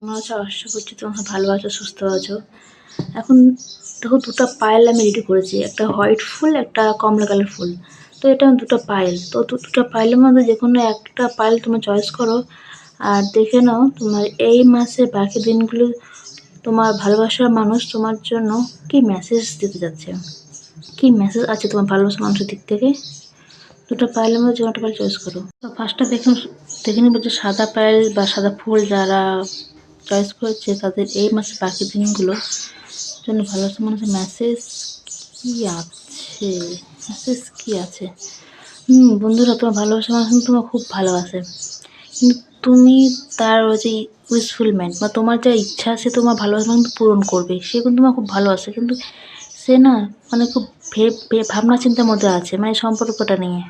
কেমন আছো? আশা করছি তোমরা ভালো আছো, সুস্থ আছো। এখন দেখো, দুটো পায়েল আমি রেডি করেছি, একটা হোয়াইট ফুল, একটা কমলা কালার ফুল। তো এটা দুটো পায়েল, তো দুটো পায়েলের মধ্যে যে কোনো একটা পায়েল তুমি চয়েস করো। আর দেখে নাও তোমার এই মাসে বাকি দিনগুলো তোমার ভালোবাসার মানুষ তোমার জন্য কি মেসেজ দিতে যাচ্ছে, কি মেসেজ আছে তোমার ভালোবাসার মানুষের দিক থেকে। দুটো পায়েলের মধ্যে যে একটা পায়েল চয়েস করো। তো ফার্স্টটা দেখে নিবো যে সাদা পায়েল বা সাদা ফুল যারা চয়েস করেছে তাদের এই মাসে বাকি দিনগুলো জন্য ভালোবাসার মানুষের মেসেজ কী আছে, মেসেজ কী আছে। বন্ধুরা, তোমার ভালোবাসার মানুষ তোমার খুব ভালোবাসে, কিন্তু তুমি তার যে উইশফুলমেন্ট বা তোমার যা ইচ্ছা সে তোমার ভালোবাসা কিন্তু পূরণ করবে। সে কিন্তু তোমার খুব ভালোবাসে, কিন্তু সে না মানে খুব ভাবনা চিন্তার মধ্যে আছে, মানে সম্পর্কটা নিয়ে।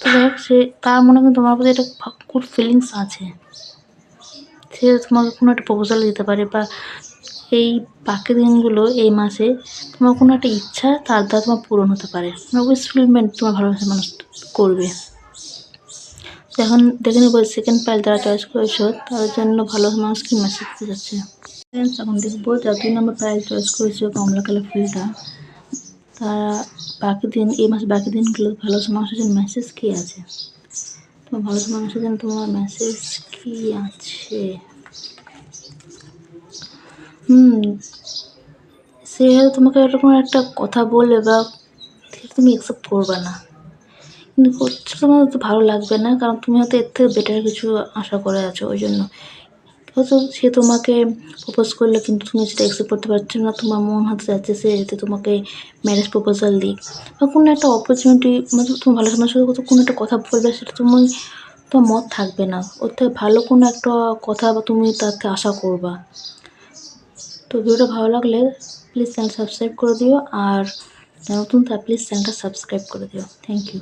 তো দেখ, সে তার মনে কিন্তু তোমার প্রতি একটা গুড ফিলিংস আছে। সে তোমাকে কোনো একটা প্রপোজাল দিতে পারে, বা এই বাকি দিনগুলো এই মাসে তোমার কোনো একটা ইচ্ছা তার দ্বারা তোমার পূরণ হতে পারে, মানে উইশফুলমেন্ট তোমার ভালোবাসার মানুষ করবে। তো এখন দেখে নেবো সেকেন্ড পাইল যারা চয়েস করেছো তাদের জন্য ভালোবাসার মানুষ কি মেসেজ দিতে যাচ্ছে। এখন দেখবো যারা 2 নম্বর পাইল চয়েস করেছো কমলা কালার ফুলটা, তারা বাকি দিন এই মাসে বাকি দিনগুলো ভালোবাসার মানুষের জন্য মেসেজ কী আছে। তোমার ভালোবাসার মানুষের জন্য তোমার মেসেজ কী আছে। সে হয়তো তোমাকে এরকম একটা কথা বলবে বা তুমি অ্যাকসেপ্ট করবে না, কিন্তু তোমার তো ভালো লাগবে না, কারণ তুমি হয়তো এর থেকে বেটার কিছু আশা করে আছো। ওই জন্য হয়তো সে তোমাকে প্রপোজ করলে কিন্তু তুমি সেটা অ্যাকসেপ্ট করতে পারছো না, তোমার মন হতে যাচ্ছে সে যাতে তোমাকে ম্যারেজ প্রপোজাল দিক বা কোনো একটা অপরচুনিটি, মানে তোমার ভালো সময় সাথে কোনো একটা কথা বলবে, সেটা তোমার মত থাকবে না, ওর থেকে ভালো কোনো একটা কথা বা তুমি তাকে আশা করবা। তো ভিডিওটা ভালো লাগলে প্লিজ চ্যানেল সাবস্ক্রাইব করে দিও, আর নতুন তা প্লিজ চ্যানেলটা সাবস্ক্রাইব করে দিও। Thank you.